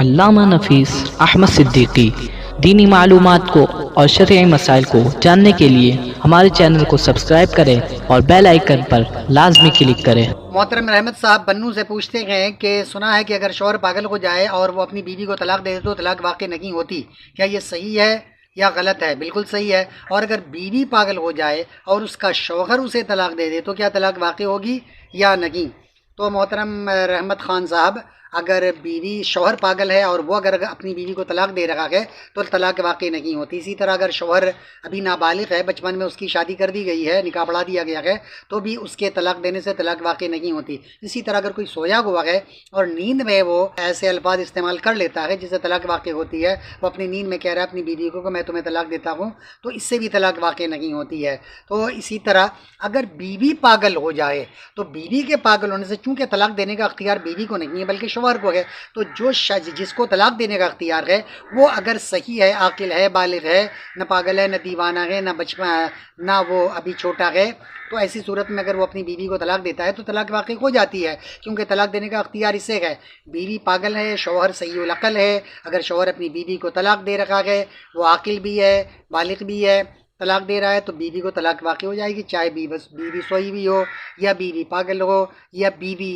علامہ نفیس احمد صدیقی دینی معلومات کو اور شرعی مسائل کو جاننے کے لیے ہمارے چینل کو سبسکرائب کریں اور بیل آئیکن پر لازمی کلک کریں۔ محترم رحمت صاحب بنو سے پوچھتے ہیں کہ سنا ہے کہ اگر شوہر پاگل ہو جائے اور وہ اپنی بیوی کو طلاق دے دے تو طلاق واقع نہیں ہوتی، کیا یہ صحیح ہے یا غلط ہے؟ بالکل صحیح ہے۔ اور اگر بیوی پاگل ہو جائے اور اس کا شوہر اسے طلاق دے دے تو کیا طلاق واقع ہوگی یا نہیں؟ تو محترم رحمت خان صاحب، اگر بیوی شوہر پاگل ہے اور وہ اگر اپنی بیوی کو طلاق دے رہا ہے تو طلاق واقع نہیں ہوتی۔ اسی طرح اگر شوہر ابھی نابالغ ہے، بچپن میں اس کی شادی کر دی گئی ہے، نکاح پڑھا دیا گیا ہے، تو بھی اس کے طلاق دینے سے طلاق واقع نہیں ہوتی۔ اسی طرح اگر کوئی سویا ہوا ہے اور نیند میں وہ ایسے الفاظ استعمال کر لیتا ہے جس سے طلاق واقع ہوتی ہے، وہ اپنی نیند میں کہہ رہا ہے اپنی بیوی کو کہ میں تمہیں طلاق دیتا ہوں، تو اس سے بھی طلاق واقع نہیں ہوتی ہے۔ تو اسی طرح اگر بیوی پاگل ہو جائے تو بیوی کے پاگل ہونے سے، چونکہ طلاق دینے کا اختیار بیوی کو نہیں ہے بلکہ شوہر کو ہے، تو جو جس کو طلاق دینے کا اختیار ہے وہ اگر صحیح ہے، عاقل ہے، بالغ ہے، نہ پاگل ہے، نہ دیوانہ ہے، نہ بچپن، نہ وہ ابھی چھوٹا ہے، تو ایسی صورت میں اگر وہ اپنی بیوی کو طلاق دیتا ہے تو طلاق واقع ہو جاتی ہے، کیونکہ طلاق دینے کا اختیار اسے ہے۔ بیوی پاگل ہے، شوہر صحیح العقل ہے، اگر شوہر اپنی بیوی کو طلاق دے رکھا ہے، وہ عاقل بھی ہے، بالغ بھی ہے، طلاق دے رہا ہے، تو بیوی کو طلاق واقع ہو جائے گی، چاہے بیوی سوئی بھی ہو یا بیوی پاگل ہو یا بیوی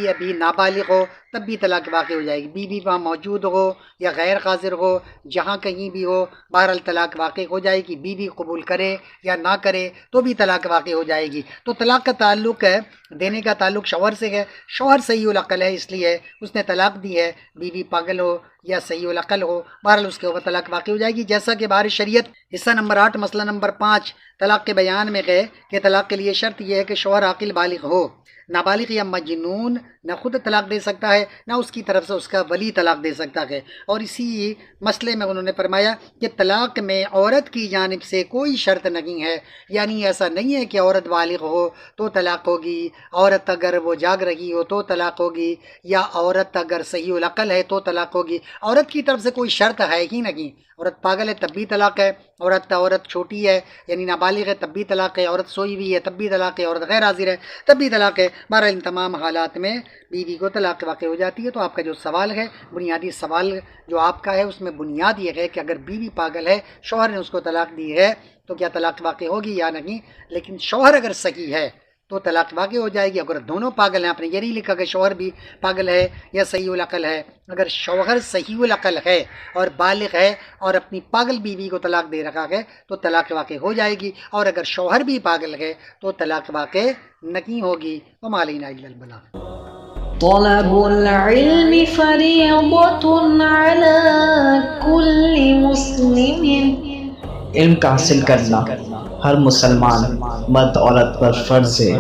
ابھی نابالغ ہو، تب بھی طلاق واقع ہو جائے گی۔ بیوی وہاں موجود ہو یا غیر حاضر ہو، جہاں کہیں بھی ہو، بہرحال طلاق واقع ہو جائے گی۔ بیوی قبول کرے یا نہ کرے تو بھی طلاق واقع ہو جائے گی۔ تو طلاق کا تعلق ہے، دینے کا تعلق شوہر سے ہے۔ شوہر صحیح العقل ہے، اس لیے اس نے طلاق دی ہے، بیوی پاگل ہو یا صحیح العقل ہو، بہرحال اس کے اوپر طلاق واقع ہو جائے گی، جیسا کہ بار شریعت حصہ نمبر 8 مسئلہ نمبر 5 طلاق کے بیان میں ہے کہ طلاق کے لیے شرط یہ ہے کہ شوہر عاقل بالغ ہو۔ نابالغ یا مجنون نہ خود طلاق دے سکتا ہے، نہ اس کی طرف سے اس کا ولی طلاق دے سکتا ہے۔ اور اسی مسئلے میں انہوں نے فرمایا کہ طلاق میں عورت کی جانب سے کوئی شرط نہیں ہے، یعنی ایسا نہیں ہے کہ عورت بالغ ہو تو طلاق ہوگی، عورت اگر وہ جاگ رہی ہو تو طلاق ہوگی، یا عورت اگر صحیح العقل ہے تو طلاق ہوگی۔ عورت کی طرف سے کوئی شرط ہے ہی نہیں۔ عورت پاگل ہے تب بھی طلاق ہے، عورت چھوٹی ہے یعنی نابالغ ہے تب بھی طلاق ہے، عورت سوئی ہوئی ہے تب بھی طلاق ہے، عورت غیر حاضر ہے تب بھی طلاق ہے۔ بہرحال ان تمام حالات میں بیوی کو طلاق واقع ہو جاتی ہے۔ تو آپ کا جو سوال ہے، بنیادی سوال جو آپ کا ہے، اس میں بنیاد یہ ہے کہ اگر بیوی پاگل ہے، شوہر نے اس کو طلاق دی ہے، تو کیا طلاق واقع ہوگی یا نہیں؟ لیکن شوہر اگر صحیح ہے تو طلاق واقع ہو جائے گی۔ اگر دونوں پاگل ہیں، آپ نے یہ نہیں لکھا کہ شوہر بھی پاگل ہے یا صحیح العقل ہے، اگر شوہر صحیح العقل ہے اور بالغ ہے اور اپنی پاگل بیوی کو طلاق دے رکھا ہے تو طلاق واقع ہو جائے گی، اور اگر شوہر بھی پاگل ہے تو طلاق واقع نہیں ہوگی۔ وما علینا الا البلاغ۔ طلب العلم فریضۃ علی کل مسلم، علم کا حاصل کرنا ہر مسلمان مرد عورت پر فرض ہے۔